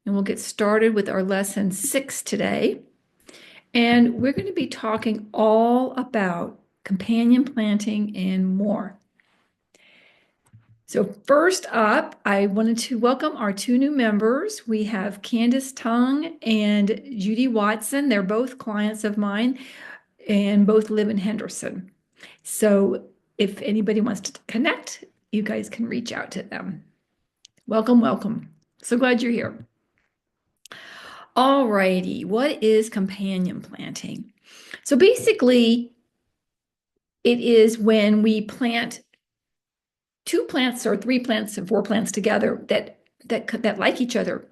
and we'll get started with our lesson 6 today. And we're going to be talking all about companion planting and more. So first up, I wanted to welcome our 2 new members. We have Candace Tung and Judy Watson. They're both clients of mine and both live in Henderson. So if anybody wants to connect, you guys can reach out to them. Welcome, welcome. So glad you're here. All righty, what is companion planting? So basically, it is when we plant 2 plants or 3 plants and 4 plants together that like each other.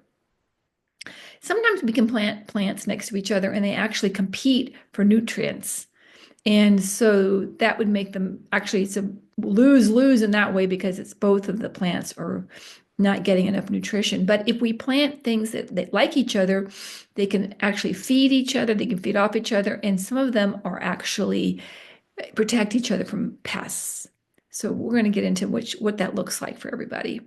Sometimes we can plant plants next to each other and they actually compete for nutrients. And so that would make them actually it's a lose-lose in that way because it's both of the plants are not getting enough nutrition. But if we plant things that like each other, they can actually feed each other, they can feed off each other, and some of them are actually protect each other from pests. So we're going to get into what that looks like for everybody.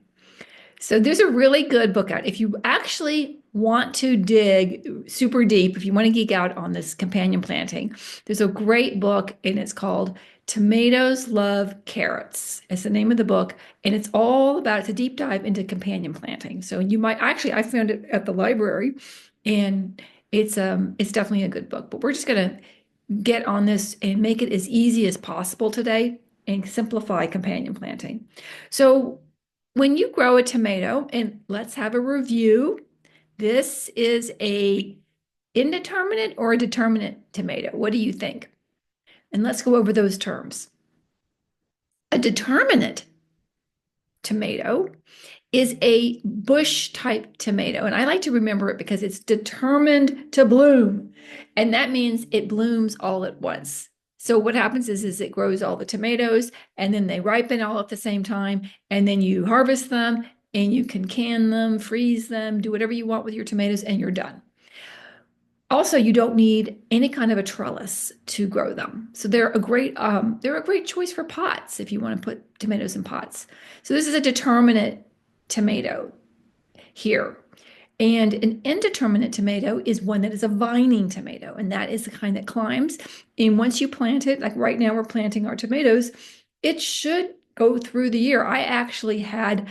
So there's a really good book out. If you actually want to dig super deep, if you want to geek out on this companion planting, there's a great book and it's called Tomatoes Love Carrots. It's the name of the book, and it's a deep dive into companion planting. So you might actually, I found it at the library, and it's definitely a good book. But we're just gonna get on this and make it as easy as possible today and simplify companion planting. So when you grow a tomato, and let's have a review. This is a indeterminate or a determinate tomato. What do you think? And let's go over those terms. A determinate tomato is a bush type tomato. And I like to remember it because it's determined to bloom. And that means it blooms all at once. So what happens is it grows all the tomatoes and then they ripen all at the same time. And then you harvest them and you can can them, freeze them, do whatever you want with your tomatoes, and you're done. Also, you don't need any kind of a trellis to grow them. So they're a great choice for pots if you want to put tomatoes in pots. So this is a determinate tomato here. And an indeterminate tomato is one that is a vining tomato, and that is the kind that climbs. And once you plant it, like right now we're planting our tomatoes, it should go through the year. I actually had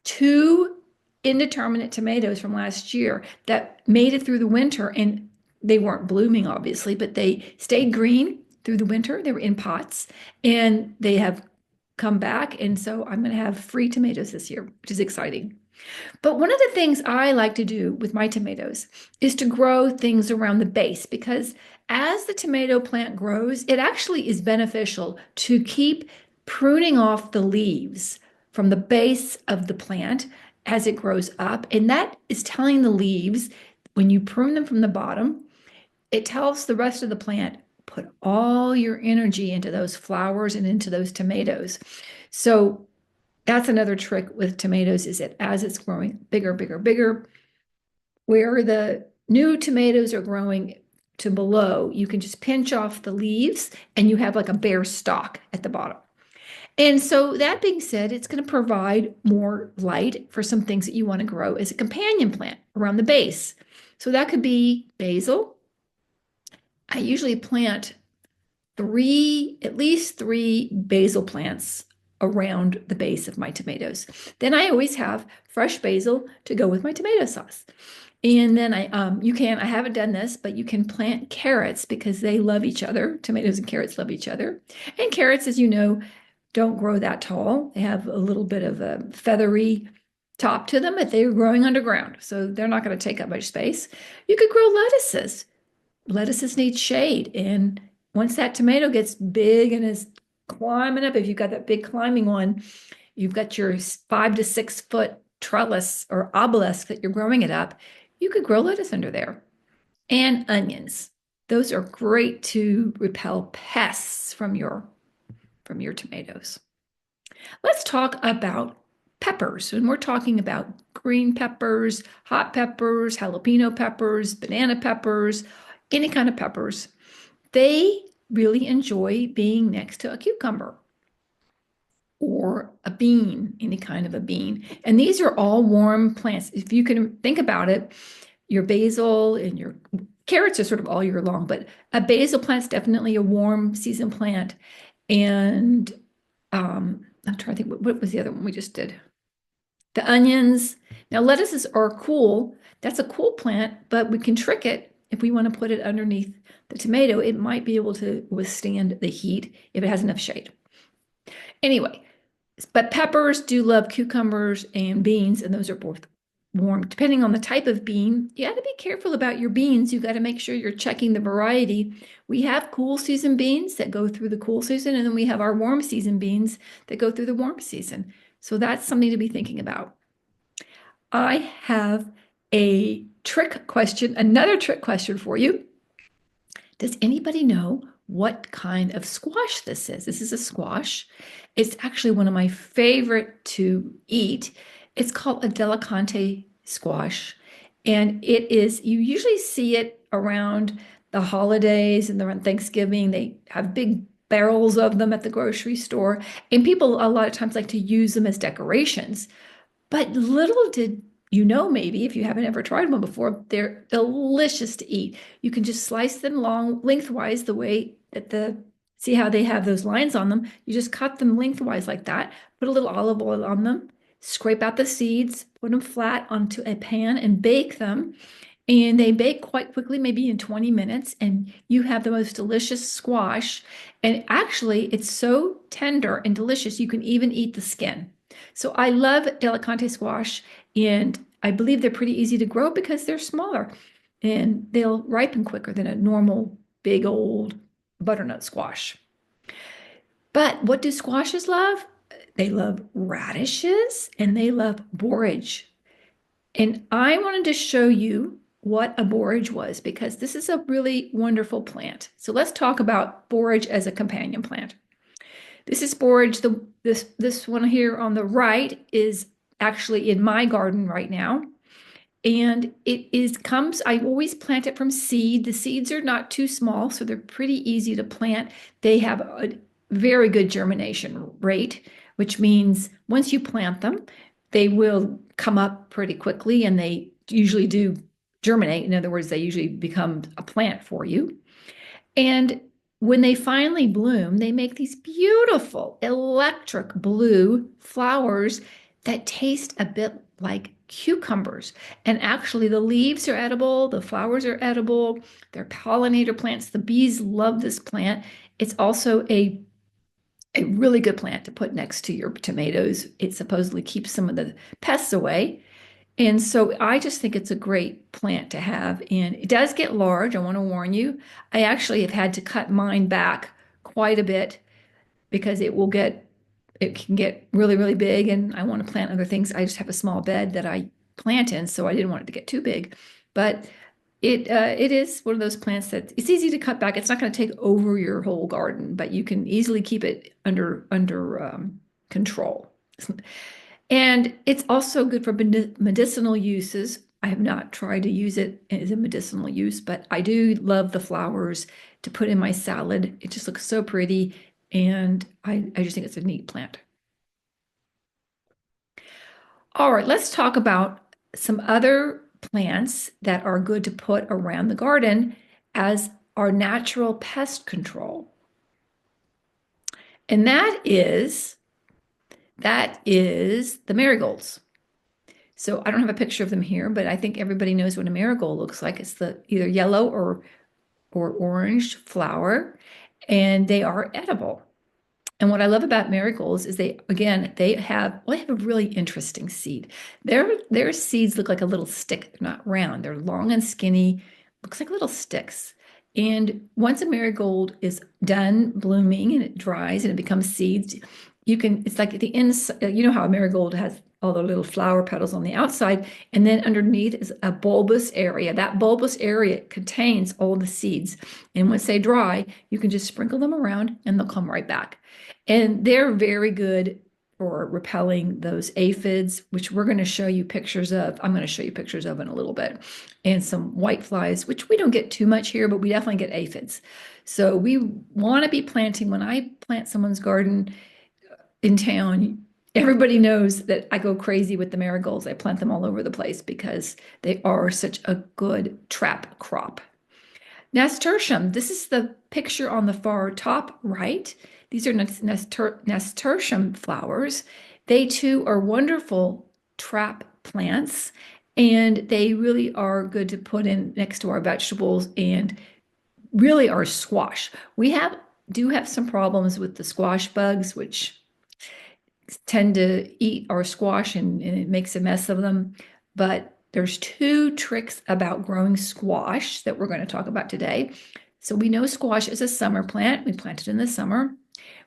2 indeterminate tomatoes from last year that made it through the winter, and they weren't blooming, obviously, but they stayed green through the winter. They were in pots, and they have come back. And so I'm going to have free tomatoes this year, which is exciting. But one of the things I like to do with my tomatoes is to grow things around the base, because as the tomato plant grows, it actually is beneficial to keep pruning off the leaves from the base of the plant as it grows up. And that is telling the leaves, when you prune them from the bottom, it tells the rest of the plant, put all your energy into those flowers and into those tomatoes. So that's another trick with tomatoes, is that as it's growing bigger, bigger, bigger, where the new tomatoes are growing to below, you can just pinch off the leaves and you have like a bare stalk at the bottom. And so that being said, it's going to provide more light for some things that you want to grow as a companion plant around the base. So that could be basil. I usually plant at least 3 basil plants around the base of my tomatoes. Then I always have fresh basil to go with my tomato sauce. And then I haven't done this, but you can plant carrots because they love each other. Tomatoes and carrots love each other. And carrots, as you know, don't grow that tall. They have a little bit of a feathery top to them, but they're growing underground. So they're not going to take up much space. You could grow lettuces. Lettuces need shade. And once that tomato gets big and is climbing up, if you've got that big climbing one, you've got your 5 to 6 foot trellis or obelisk that you're growing it up, you could grow lettuce under there. And onions. Those are great to repel pests from your tomatoes. Let's talk about peppers. And we're talking about green peppers, hot peppers, jalapeno peppers, banana peppers, any kind of peppers. They really enjoy being next to a cucumber. or a bean, any kind of a bean. And these are all warm plants. If you can think about it, your basil and your carrots are sort of all year long, but a basil plant is definitely a warm season plant. And I'm trying to think, what was the other one we just did? The onions. Now, lettuces are cool. That's a cool plant, but we can trick it if we want to put it underneath the tomato. It might be able to withstand the heat if it has enough shade. Anyway, but peppers do love cucumbers and beans, and those are both warm. Depending on the type of bean, you got to be careful about your beans. You got to make sure you're checking the variety. We have cool season beans that go through the cool season, and then we have our warm season beans that go through the warm season. So that's something to be thinking about. I have a trick question, another trick question for you. Does anybody know what kind of squash this is? This is a squash. It's actually one of my favorite to eat. It's called a delicante squash. And it is, you usually see it around the holidays and around Thanksgiving. They have big barrels of them at the grocery store. And people a lot of times like to use them as decorations. But little did you know, maybe if you haven't ever tried one before, they're delicious to eat. You can just slice them long, lengthwise, the way that see how they have those lines on them. You just cut them lengthwise like that, put a little olive oil on them, scrape out the seeds, put them flat onto a pan and bake them. And they bake quite quickly, maybe in 20 minutes, and you have the most delicious squash. And actually, it's so tender and delicious, you can even eat the skin. So I love delicante squash, and I believe they're pretty easy to grow because they're smaller and they'll ripen quicker than a normal big old butternut squash. But what do squashes love? They love radishes and they love borage. And I wanted to show you what a borage was because this is a really wonderful plant. So let's talk about borage as a companion plant. This is borage. This one here on the right is actually in my garden right now. And I always plant it from seed. The seeds are not too small, so they're pretty easy to plant. They have a very good germination rate, which means once you plant them, they will come up pretty quickly and they usually do germinate. In other words, they usually become a plant for you. And when they finally bloom, they make these beautiful electric blue flowers that taste a bit like cucumbers. And actually, the leaves are edible, the flowers are edible, they're pollinator plants. The bees love this plant. It's also a really good plant to put next to your tomatoes. It supposedly keeps some of the pests away. And so I just think it's a great plant to have. And it does get large, I want to warn you. I actually have had to cut mine back quite a bit because it can get really, really big. And I want to plant other things. I just have a small bed that I plant in, so I didn't want it to get too big. But it is one of those plants that it's easy to cut back. It's not going to take over your whole garden, but you can easily keep it under control. And it's also good for medicinal uses. I have not tried to use it as a medicinal use, but I do love the flowers to put in my salad. It just looks so pretty, and I just think it's a neat plant. All right, let's talk about some other plants that are good to put around the garden as our natural pest control. And that is the marigolds. So I don't have a picture of them here, but I think everybody knows what a marigold looks like. It's the either yellow or orange flower, and they are edible. And what I love about marigolds is they have a really interesting seed. Their seeds look like a little stick. They're not round. They're long and skinny, looks like little sticks. And once a marigold is done blooming and it dries and it becomes seeds, it's like the inside, you know how a marigold has all the little flower petals on the outside, and then underneath is a bulbous area. That bulbous area contains all the seeds. And once they dry, you can just sprinkle them around and they'll come right back. And they're very good for repelling those aphids, which we're going to show you pictures of. I'm going to show you pictures of in a little bit. And some white flies, which we don't get too much here, but we definitely get aphids. So we want to be planting, when I plant someone's garden, in town, everybody knows that I go crazy with the marigolds. I plant them all over the place because they are such a good trap crop. Nasturtium, this is the picture on the far top right. These are nasturtium flowers. They too are wonderful trap plants, and they really are good to put in next to our vegetables and really our squash. We do have some problems with the squash bugs, which tend to eat our squash and it makes a mess of them. But there's two tricks about growing squash that we're going to talk about today. So we know squash is a summer plant. We plant it in the summer.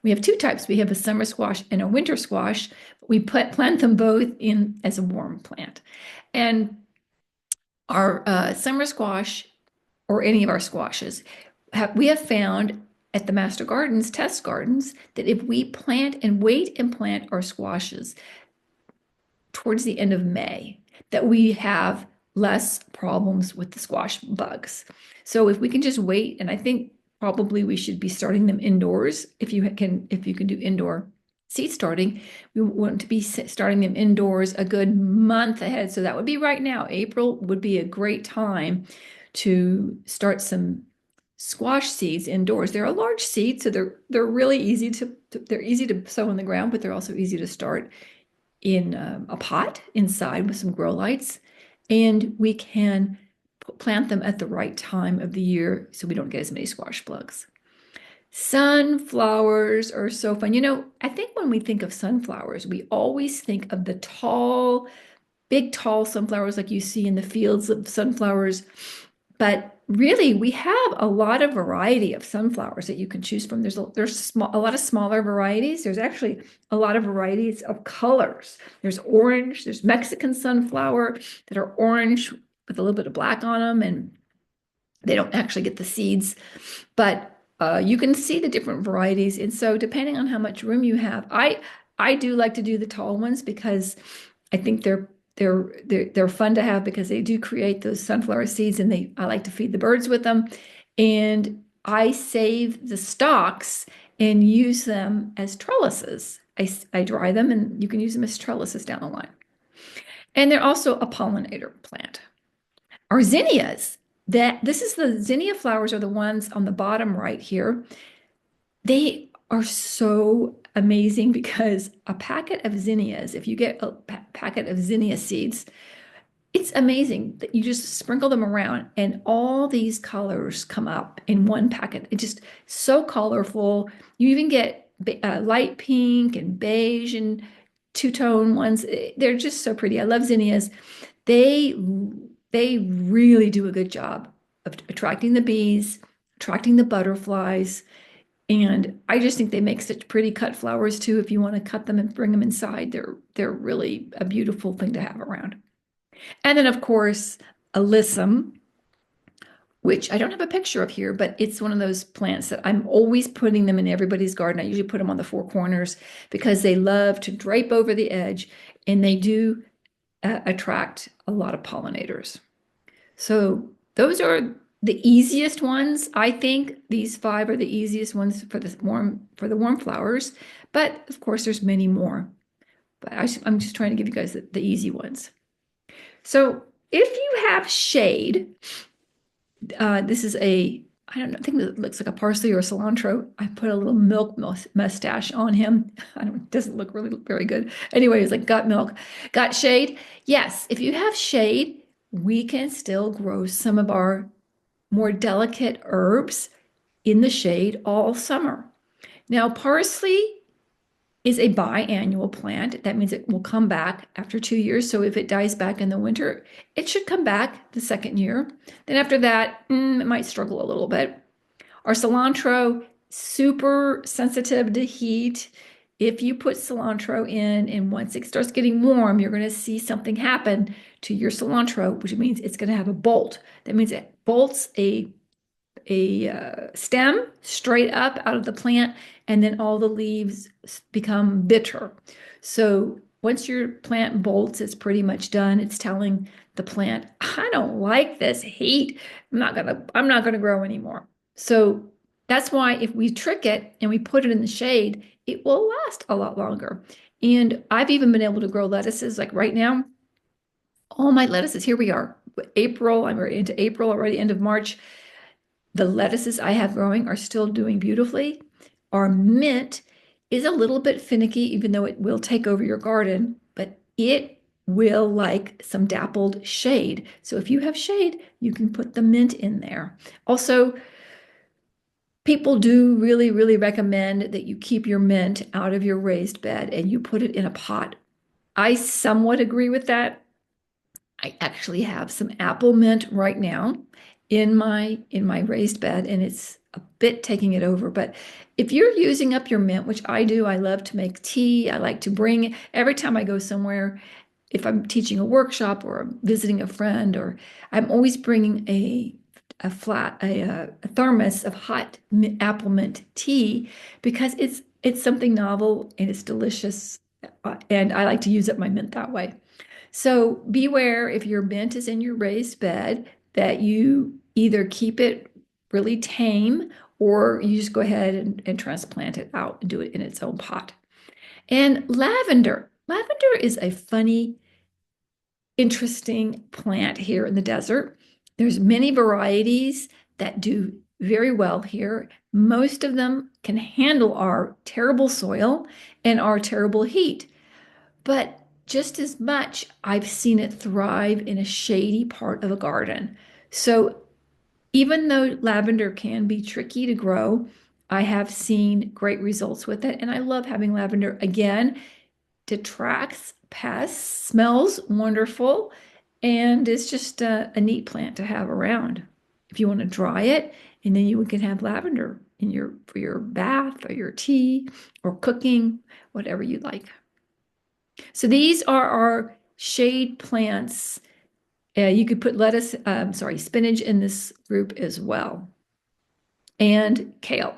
We have two types. We have a summer squash and a winter squash. We plant them both in as a warm plant. And our summer squash or any of our squashes, we have found at the Master Gardens, test gardens, that if we plant and wait and plant our squashes towards the end of May, that we have less problems with the squash bugs. So if we can just wait, and I think probably we should be starting them indoors if you can do indoor seed starting. We want to be starting them indoors a good month ahead. So that would be right now. April would be a great time to start some squash seeds indoors. They're a large seed, so they're really easy they're easy to sow in the ground, but they're also easy to start in a pot inside with some grow lights. And we can plant them at the right time of the year so we don't get as many squash bugs. Sunflowers are so fun. I think when we think of sunflowers, we always think of the big, tall sunflowers like you see in the fields of sunflowers. But really, we have a lot of variety of sunflowers that you can choose from. There's a lot of smaller varieties. There's actually a lot of varieties of colors. There's orange, there's Mexican sunflower that are orange with a little bit of black on them, and they don't actually get the seeds. But you can see the different varieties. And so depending on how much room you have, I do like to do the tall ones because I think they're fun to have because they do create those sunflower seeds, and I like to feed the birds with them. And I save the stalks and use them as trellises. I dry them and you can use them as trellises down the line. And they're also a pollinator plant. Our zinnias, this is the zinnia flowers are the ones on the bottom right here. They are so amazing because a packet of zinnias, if you get a packet of zinnia seeds, it's amazing that you just sprinkle them around and all these colors come up in one packet. It's just so colorful. You even get light pink and beige and two-tone ones. They're just so pretty. I love zinnias. They they really do a good job of attracting the bees, attracting the butterflies. And I just think they make such pretty cut flowers too. If you want to cut them and bring them inside, they're really a beautiful thing to have around. And then of course, alyssum, which I don't have a picture of here, but it's one of those plants that I'm always putting them in everybody's garden. I usually put them on the four corners because they love to drape over the edge, and they do attract a lot of pollinators. So those are the easiest ones. I think these five are the easiest ones for the warm flowers, but of course there's many more. But I'm just trying to give you guys the easy ones. So if you have shade, this is I don't know, I think it looks like a parsley or a cilantro. I put a little milk mustache on him. It doesn't look really very good. Anyway, it's like got milk, got shade. Yes, if you have shade, we can still grow some of our more delicate herbs in the shade all summer. Now, parsley is a biannual plant. That means it will come back after 2 years. So if it dies back in the winter, it should come back the second year. Then after that, it might struggle a little bit. Our cilantro, super sensitive to heat. If you put cilantro in and once it starts getting warm, you're going to see something happen to your cilantro, which means it's going to have a bolt. That means it bolts a stem straight up out of the plant, and then all the leaves become bitter. So once your plant bolts, it's pretty much done. It's telling the plant, I don't like this heat. I'm not gonna grow anymore. So That's why if we trick it and we put it in the shade, it will last a lot longer. And I've even been able to grow lettuces like right now. All my lettuces, here we are, April, I'm already into April, already end of March. The lettuces I have growing are still doing beautifully. Our mint is a little bit finicky, even though it will take over your garden, but it will like some dappled shade. So if you have shade, you can put the mint in there. Also, people do really, really recommend that you keep your mint out of your raised bed and you put it in a pot. I somewhat agree with that. I actually have some apple mint right now in my raised bed, and it's a bit taking it over. But if you're using up your mint, which I do, I love to make tea. I like to bring every time I go somewhere, if I'm teaching a workshop or visiting a friend, or I'm always bringing a thermos of hot apple mint tea because it's something novel and it's delicious, and I like to use up my mint that way. So beware if your mint is in your raised bed that you either keep it really tame or you just go ahead and transplant it out and do it in its own pot. And lavender. Lavender is a funny, interesting plant here in the desert. There's many varieties that do very well here. Most of them can handle our terrible soil and our terrible heat. But just as much, I've seen it thrive in a shady part of a garden. So even though lavender can be tricky to grow, I have seen great results with it. And I love having lavender. Again, detracts pests, smells wonderful, and it's just a neat plant to have around. If you want to dry it, and then you can have lavender in your for your bath or your tea or cooking, whatever you like. So these are our shade plants. You could put spinach in this group as well, and kale.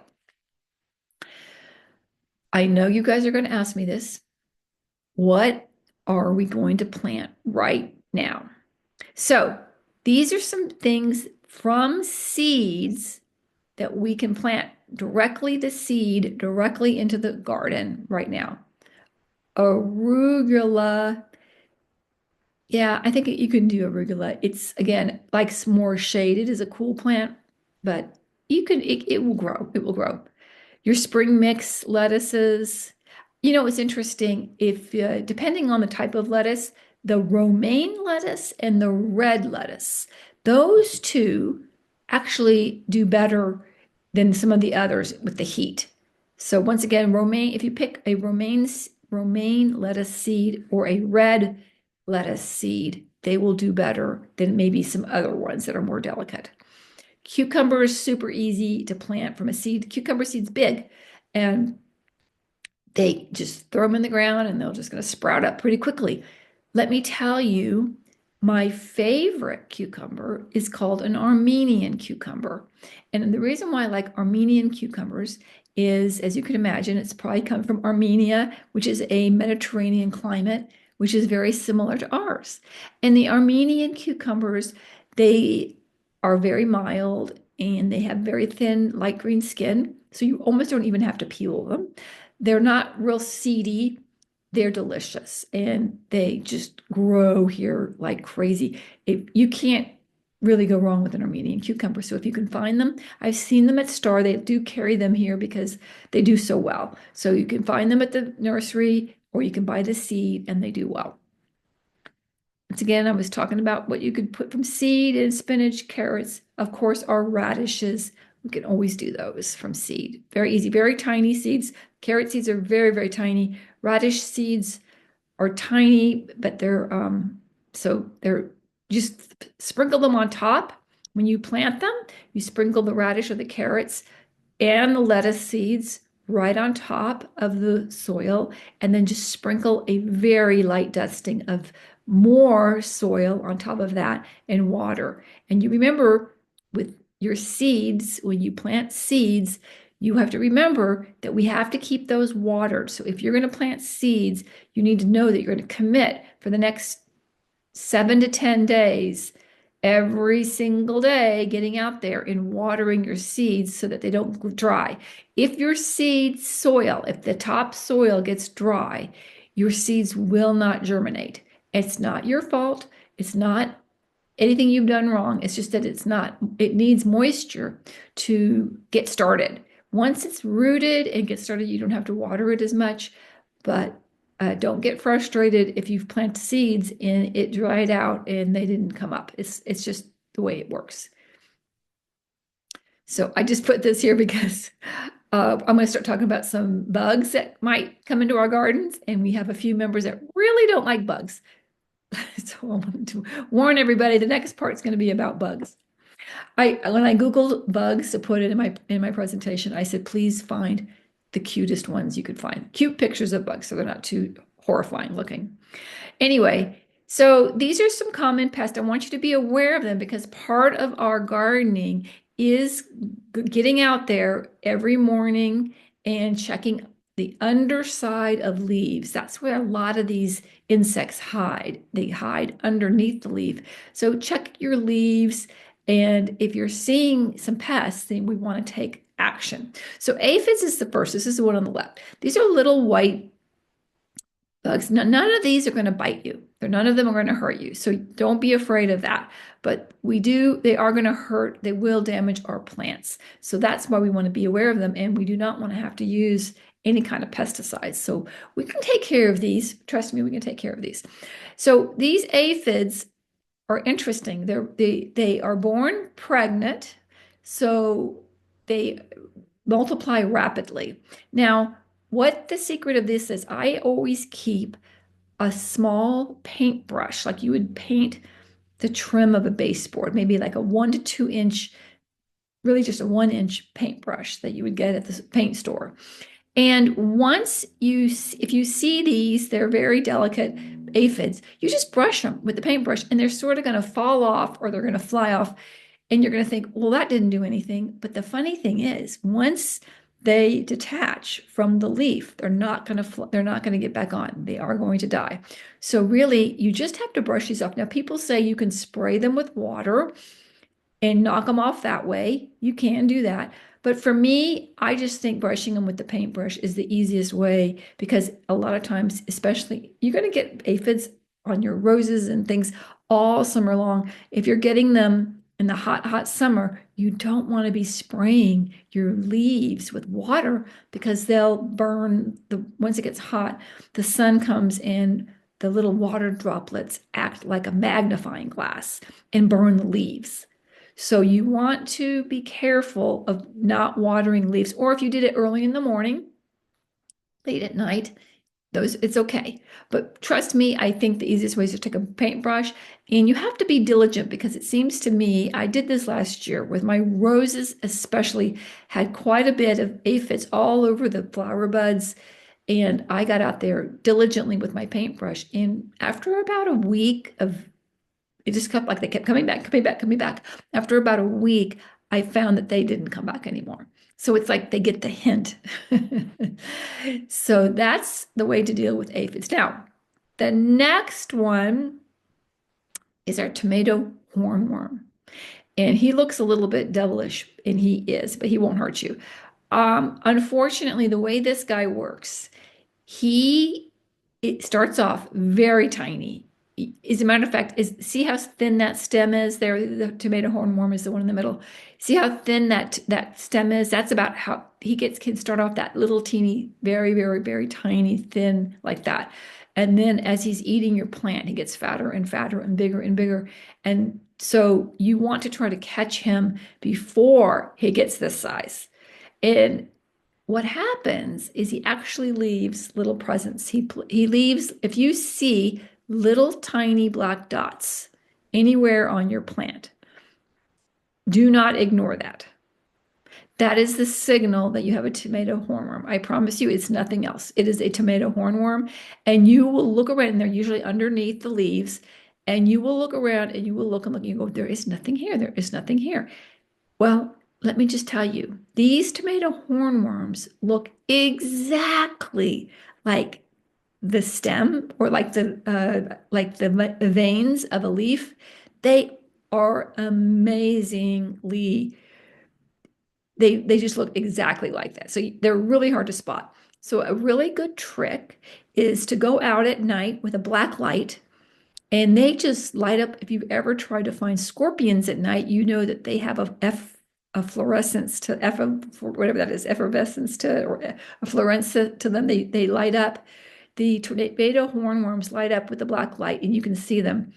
I know you guys are going to ask me this. What are we going to plant right now? So these are some things from seeds that we can plant directly the seed directly into the garden right now. Arugula. Yeah, I think you can do arugula. It's again likes more shade. It is a cool plant, but it will grow. It will grow. Your spring mix lettuces. It's interesting if depending on the type of lettuce, the romaine lettuce and the red lettuce, those two actually do better than some of the others with the heat. So once again, romaine, if you pick a romaine lettuce seed or a red lettuce seed, they will do better than maybe some other ones that are more delicate. Cucumber is super easy to plant from a seed. Cucumber seed's big, and they just throw them in the ground and they're just going to sprout up pretty quickly. Let me tell you, my favorite cucumber is called an Armenian cucumber. And the reason why I like Armenian cucumbers is, as you can imagine, it's probably come from Armenia, which is a Mediterranean climate, which is very similar to ours. And the Armenian cucumbers, they are very mild and they have very thin, light green skin. So you almost don't even have to peel them. They're not real seedy. They're delicious and they just grow here like crazy. You can't really go wrong with an Armenian cucumber. So if you can find them, I've seen them at Star. They do carry them here because they do so well. So you can find them at the nursery or you can buy the seed and they do well. Once again, I was talking about what you could put from seed and spinach, carrots, of course, our radishes. We can always do those from seed. Very easy, very tiny seeds. Carrot seeds are very, very tiny. Radish seeds are tiny, but they're just sprinkle them on top. When you plant them, you sprinkle the radish or the carrots and the lettuce seeds right on top of the soil, and then just sprinkle a very light dusting of more soil on top of that and water. And you remember with your seeds, when you plant seeds, you have to remember that we have to keep those watered. So if you're going to plant seeds, you need to know that you're going to commit for the next 7 to 10 days every single day getting out there and watering your seeds so that they don't dry. If your seed soil, if the top soil gets dry, your seeds will not germinate. It's not your fault. It's not anything you've done wrong. It's just that it needs moisture to get started. Once it's rooted and gets started, you don't have to water it as much, but don't get frustrated if you've planted seeds and it dried out and they didn't come up. It's just the way it works. So I just put this here because I'm going to start talking about some bugs that might come into our gardens, and we have a few members that really don't like bugs. So I wanted to warn everybody, the next part is going to be about bugs. When I Googled bugs to put it in my presentation, I said, please find the cutest ones you could find. Cute pictures of bugs, so they're not too horrifying looking. Anyway, so these are some common pests. I want you to be aware of them because part of our gardening is getting out there every morning and checking the underside of leaves. That's where a lot of these insects hide. They hide underneath the leaf. So check your leaves. And if you're seeing some pests, then we want to take action. So aphids is the first. This is the one on the left. These are little white bugs. None of these are going to bite you. None of them are going to hurt you. So don't be afraid of that. But they are going to hurt. They will damage our plants. So that's why we want to be aware of them. And we do not want to have to use any kind of pesticides. So we can take care of these. Trust me, we can take care of these. So these aphids are interesting. They are born pregnant. So they multiply rapidly. Now, what the secret of this is, I always keep a small paintbrush, like you would paint the trim of a baseboard, maybe like a 1 to 2 inch, really just a 1 inch paintbrush that you would get at the paint store. And if you see these, they're very delicate aphids, you just brush them with the paintbrush and they're sort of going to fall off or they're going to fly off. And you're going to think, well, that didn't do anything. But the funny thing is, once they detach from the leaf, they're not going to get back on. They are going to die. So really, you just have to brush these off. Now, people say you can spray them with water and knock them off that way. You can do that. But for me, I just think brushing them with the paintbrush is the easiest way because a lot of times, especially, you're going to get aphids on your roses and things all summer long. If you're getting them in the hot, hot summer, you don't want to be spraying your leaves with water because they'll burn. Once it gets hot, the sun comes in, the little water droplets act like a magnifying glass and burn the leaves. So you want to be careful of not watering leaves, or if you did it early in the morning, late at night, it's okay. But trust me, I think the easiest way is to take a paintbrush, and you have to be diligent because it seems to me, I did this last year with my roses, especially had quite a bit of aphids all over the flower buds. And I got out there diligently with my paintbrush. And after about a week of it just kept like they kept coming back, coming back, coming back. After about a week, I found that they didn't come back anymore. So it's like they get the hint. So that's the way to deal with aphids. Now, the next one is our tomato hornworm. And he looks a little bit devilish, and he is, but he won't hurt you. Unfortunately, the way this guy works, it starts off very tiny. As a matter of fact, see how thin that stem is there? The tomato hornworm is the one in the middle. See how thin that stem is? That's about how can start off that little teeny, very, very, very tiny, thin like that. And then as he's eating your plant, he gets fatter and fatter and bigger and bigger. And so you want to try to catch him before he gets this size. And what happens is he actually leaves little presents. He leaves, if you see little tiny black dots anywhere on your plant, do not ignore that. That is the signal that you have a tomato hornworm. I promise you, it's nothing else. It is a tomato hornworm, and you will look around, and they're usually underneath the leaves, and you will look around and you will look and look, and you go, there is nothing here. There is nothing here. Well, let me just tell you, these tomato hornworms look exactly like the stem or like the veins of a leaf. They are amazingly, they just look exactly like that. So they're really hard to spot. So a really good trick is to go out at night with a black light, and they just light up. If you've ever tried to find scorpions at night, you know that they have a fluorescence to whatever that is, effervescence to, or a fluorescence to them. They light up. The tornado hornworms light up with the black light, and you can see them.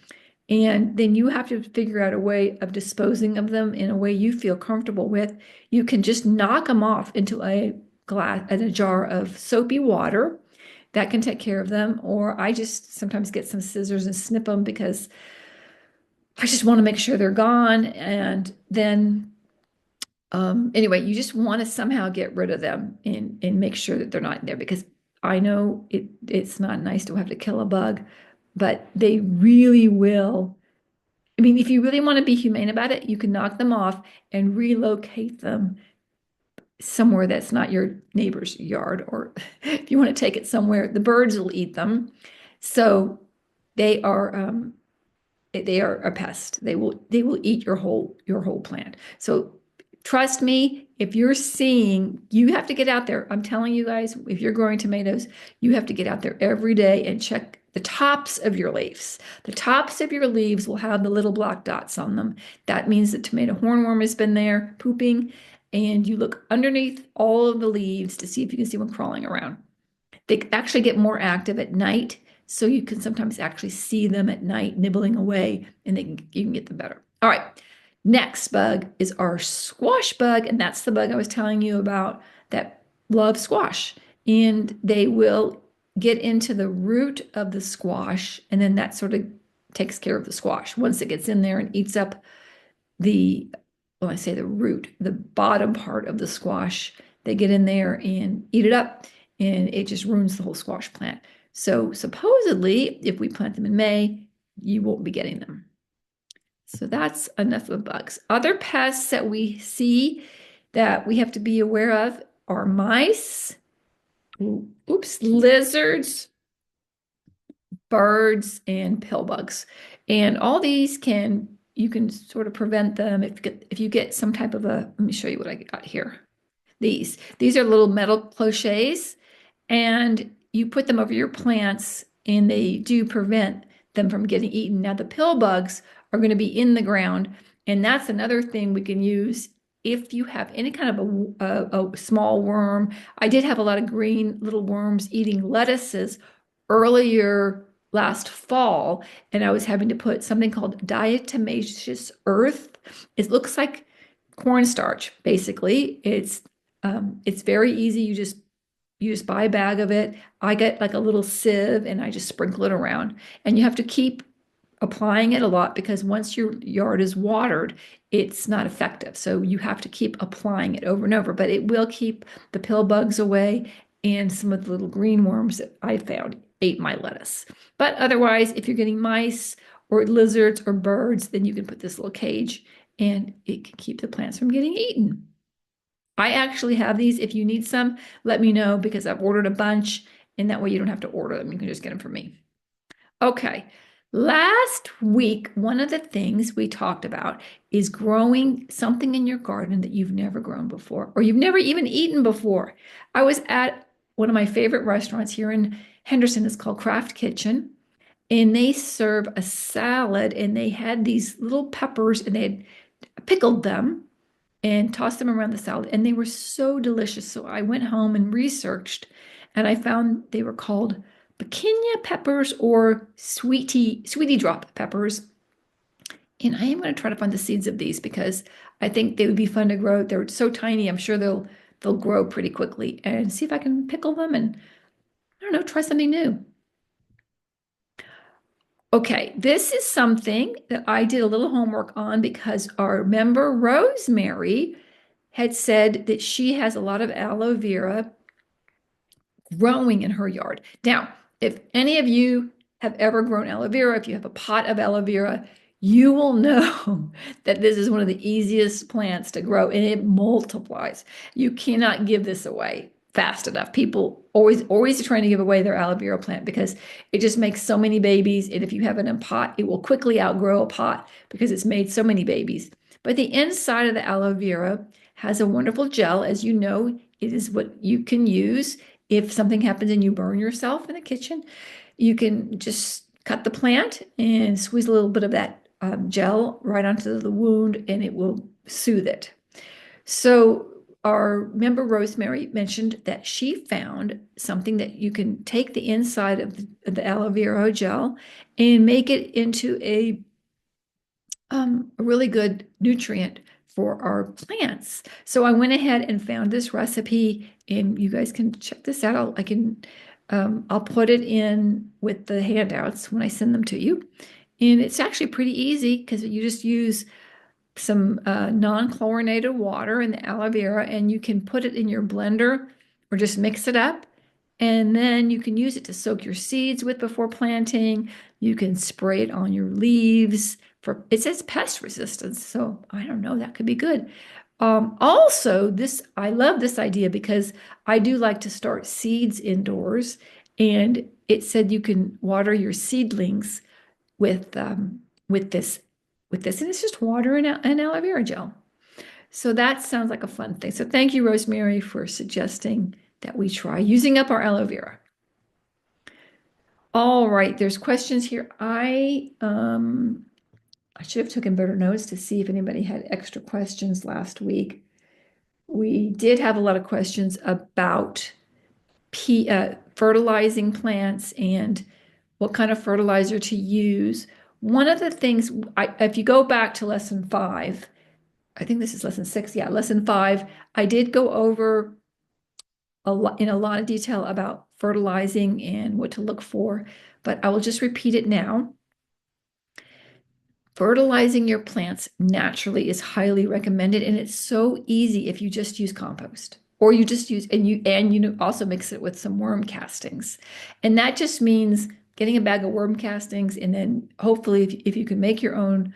And then you have to figure out a way of disposing of them in a way you feel comfortable with. You can just knock them off into a glass, in a jar of soapy water. That can take care of them. Or I just sometimes get some scissors and snip them because I just want to make sure they're gone. And then, anyway, you just want to somehow get rid of them and make sure that they're not in there, because I know it's not nice to have to kill a bug, but they really will. I mean, if you really want to be humane about it, you can knock them off and relocate them somewhere that's not your neighbor's yard, or if you want to take it somewhere, the birds will eat them. So they are they are a pest. They will eat your whole plant. So trust me, if you're seeing, you have to get out there. I'm telling you guys, if you're growing tomatoes, you have to get out there every day and check the tops of your leaves. The tops of your leaves will have the little black dots on them. That means the tomato hornworm has been there pooping, and you look underneath all of the leaves to see if you can see one crawling around. They actually get more active at night, so you can sometimes actually see them at night nibbling away, and you can get them better. All right, next bug is our squash bug, and that's the bug I was telling you about that loves squash. And they will get into the root of the squash, and then that sort of takes care of the squash. Once it gets in there and eats up the, well, I say the root, the bottom part of the squash, they get in there and eat it up, and it just ruins the whole squash plant. So supposedly, if we plant them in May, you won't be getting them. So that's enough of bugs. Other pests that we see that we have to be aware of are mice, oops, lizards, birds, and pill bugs. And all these you can sort of prevent them if you get some type of a, let me show you what I got here. These are little metal cloches, and you put them over your plants, and they do prevent them from getting eaten. Now, the pill bugs are going to be in the ground, and that's another thing we can use if you have any kind of a small worm. I did have a lot of green little worms eating lettuces earlier last fall, and I was having to put something called diatomaceous earth. It looks like cornstarch, basically. It's very easy. You just buy a bag of it. I get like a little sieve and I just sprinkle it around. And you have to keep applying it a lot, because once your yard is watered, it's not effective. So you have to keep applying it over and over, but it will keep the pill bugs away, and some of the little green worms that I found ate my lettuce. But otherwise, if you're getting mice or lizards or birds, then you can put this little cage, and it can keep the plants from getting eaten. I actually have these. If you need some, let me know, because I've ordered a bunch, and that way you don't have to order them. You can just get them from me. Okay. Last week, one of the things we talked about is growing something in your garden that you've never grown before, or you've never even eaten before. I was at one of my favorite restaurants here in Henderson. It's called Craft Kitchen, and they serve a salad, and they had these little peppers, and they had pickled them and tossed them around the salad, and they were so delicious. So I went home and researched, and I found they were called Pekinia peppers, or sweetie drop peppers. And I am going to try to find the seeds of these, because I think they would be fun to grow. They're so tiny. I'm sure they'll grow pretty quickly, and see if I can pickle them and, I don't know, try something new. Okay, this is something that I did a little homework on, because our member Rosemary had said that she has a lot of aloe vera growing in her yard. Now, if any of you have ever grown aloe vera, if you have a pot of aloe vera, you will know that this is one of the easiest plants to grow, and it multiplies. You cannot give this away. fast enough. People always are trying to give away their aloe vera plant because it just makes so many babies. And if you have it in a pot, it will quickly outgrow a pot because it's made so many babies. But the inside of the aloe vera has a wonderful gel. As you know, it is what you can use if something happens and you burn yourself in the kitchen. You can just cut the plant and squeeze a little bit of that gel right onto the wound and it will soothe it. So our member Rosemary mentioned that she found something that you can take the inside of the aloe vera gel and make it into a really good nutrient for our plants. So I went ahead and found this recipe, and you guys can check this out. I'll put it in with the handouts when I send them to you. And it's actually pretty easy because you just use some non-chlorinated water in the aloe vera, and you can put it in your blender or just mix it up. And then you can use it to soak your seeds with before planting. You can spray it on your leaves for, it says pest resistance. So I don't know, that could be good. Also, I love this idea because I do like to start seeds indoors. And it said you can water your seedlings with with this and it's just water and aloe vera gel. So that sounds like a fun thing. So thank you, Rosemary, for suggesting that we try using up our aloe vera. All right, there's questions here. I should have taken better notes to see if anybody had extra questions last week. We did have a lot of questions about fertilizing plants and what kind of fertilizer to use. One of the things, if you go back to lesson 5, I think this is lesson 6. Yeah, lesson 5, I did go over in a lot of detail about fertilizing and what to look for, but I will just repeat it now. Fertilizing your plants naturally is highly recommended, and it's so easy if you just use compost. Or you just use, and you also mix it with some worm castings. And that just means getting a bag of worm castings, and then hopefully if you can make your own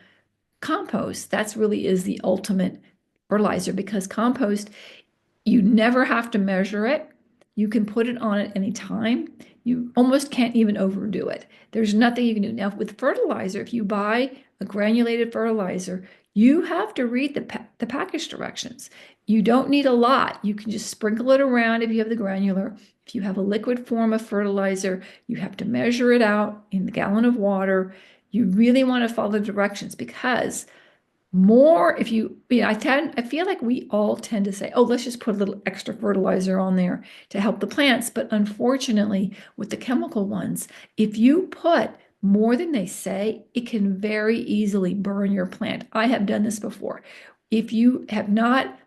compost, that's really is the ultimate fertilizer, because compost, you never have to measure it. You can put it on at any time. You almost can't even overdo it. There's nothing you can do. Now, with fertilizer, if you buy a granulated fertilizer, you have to read the package directions. You don't need a lot. You can just sprinkle it around if you have the granular. If you have a liquid form of fertilizer, you have to measure it out in the gallon of water. You really want to follow the directions, because more if I feel like we all tend to say, oh, let's just put a little extra fertilizer on there to help the plants. But unfortunately, with the chemical ones, if you put more than they say, it can very easily burn your plant. I have done this before. If you have not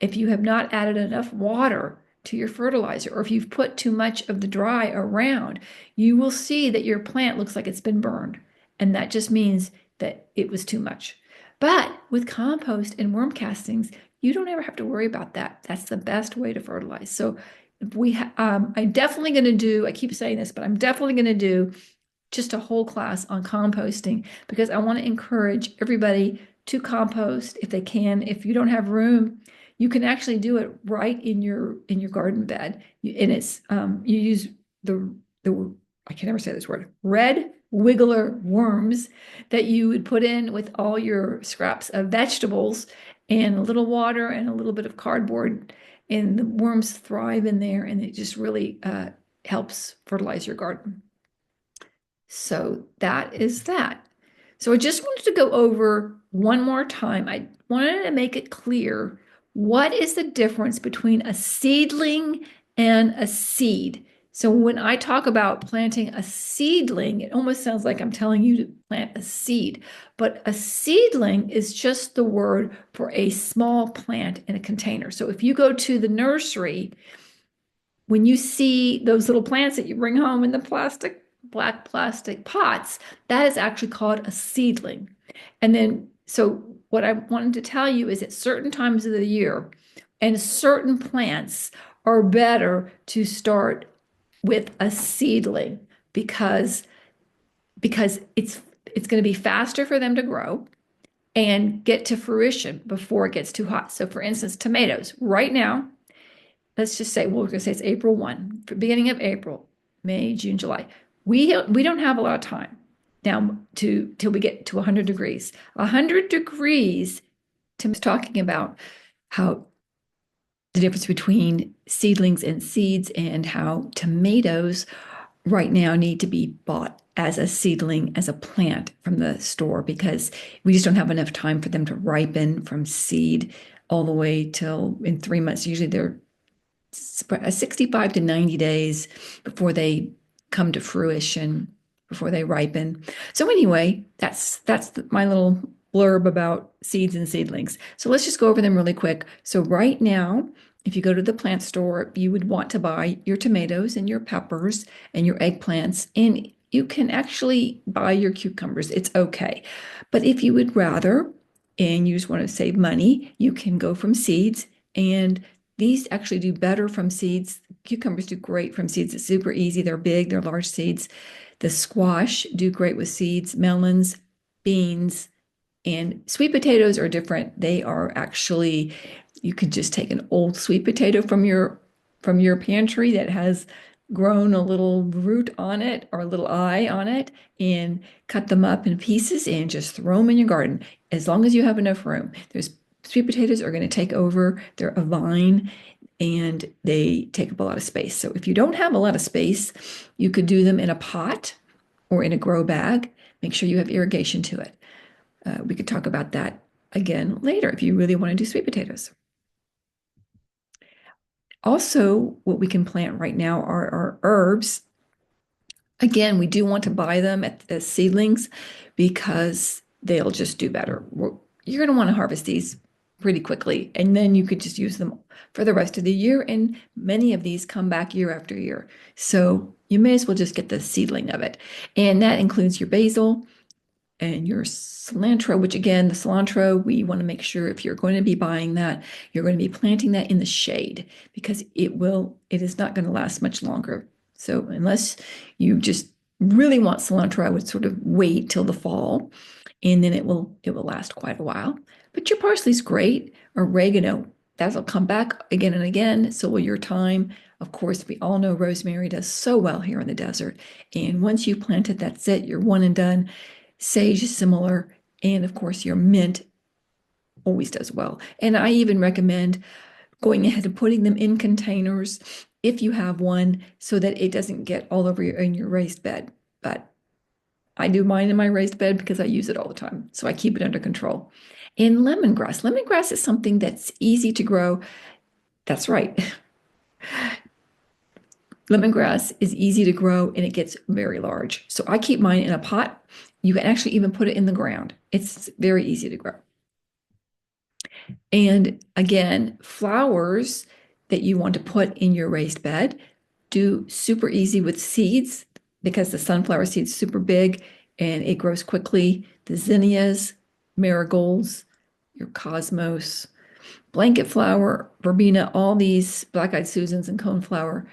added enough water to your fertilizer, or if you've put too much of the dry around, you will see that your plant looks like it's been burned. And that just means that it was too much. But with compost and worm castings, you don't ever have to worry about that. That's the best way to fertilize. So I'm definitely going to do, I keep saying this, but I'm definitely going to do just a whole class on composting, because I want to encourage everybody to compost if they can. If you don't have room, you can actually do it right in your garden bed. And it's you use the I can never say this word, red wiggler worms that you would put in with all your scraps of vegetables and a little water and a little bit of cardboard, and the worms thrive in there, and it just really helps fertilize your garden. So that is that. So I just wanted to go over one more time. I wanted to make it clear, what is the difference between a seedling and a seed? So when I talk about planting a seedling, it almost sounds like I'm telling you to plant a seed. But a seedling is just the word for a small plant in a container. So if you go to the nursery, when you see those little plants that you bring home in the black plastic pots, that is actually called a seedling. And then, so what I wanted to tell you is at certain times of the year and certain plants are better to start with a seedling, because it's going to be faster for them to grow and get to fruition before it gets too hot. So for instance, tomatoes right now, let's just say, well, we're going to say it's April 1, for beginning of April, May, June, July. We don't have a lot of time now to till we get to 100 degrees. 100 degrees, Tim's talking about how the difference between seedlings and seeds and how tomatoes right now need to be bought as a seedling, as a plant from the store because we just don't have enough time for them to ripen from seed all the way till in 3 months. Usually they're 65 to 90 days before they come to fruition, before they ripen. So anyway, that's my little blurb about seeds and seedlings. So let's just go over them really quick. So right now, if you go to the plant store, you would want to buy your tomatoes and your peppers and your eggplants, and you can actually buy your cucumbers. It's okay. But if you would rather, and you just want to save money, you can go from seeds, and these actually do better from seeds. Cucumbers do great from seeds. It's super easy. They're big, they're large seeds. The squash do great with seeds, melons, beans, and sweet potatoes are different. They are actually, you could just take an old sweet potato from your pantry that has grown a little root on it or a little eye on it and cut them up in pieces and just throw them in your garden as long as you have enough room. There's sweet potatoes are going to take over. They're a vine and they take up a lot of space. So if you don't have a lot of space, you could do them in a pot or in a grow bag. Make sure you have irrigation to it. We could talk about that again later if you really want to do sweet potatoes. Also, what we can plant right now are our herbs. Again, we do want to buy them as seedlings because they'll just do better. You're going to want to harvest these pretty quickly, and then you could just use them for the rest of the year. And many of these come back year after year. So you may as well just get the seedling of it. And that includes your basil, and your cilantro, which again, the cilantro, we want to make sure if you're going to be buying that, you're going to be planting that in the shade because it is not going to last much longer. So unless you just really want cilantro, I would sort of wait till the fall and then it will last quite a while. But your parsley's great. Oregano, that'll come back again and again. So will your thyme. Of course, we all know rosemary does so well here in the desert. And once you plant it, that's it. You're one and done. Sage is similar. And of course, your mint always does well. And I even recommend going ahead and putting them in containers if you have one so that it doesn't get all over in your raised bed. But I do mine in my raised bed because I use it all the time. So I keep it under control. And lemongrass. Lemongrass is something that's easy to grow. That's right. Lemongrass is easy to grow and it gets very large. So I keep mine in a pot. You can actually even put it in the ground. It's very easy to grow. And again, flowers that you want to put in your raised bed do super easy with seeds because the sunflower seed's super big and it grows quickly. The zinnias, marigolds, your cosmos, blanket flower, verbena, all these black-eyed Susans and coneflower,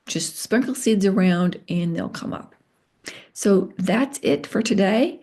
just sprinkle seeds around and they'll come up. So that's it for today.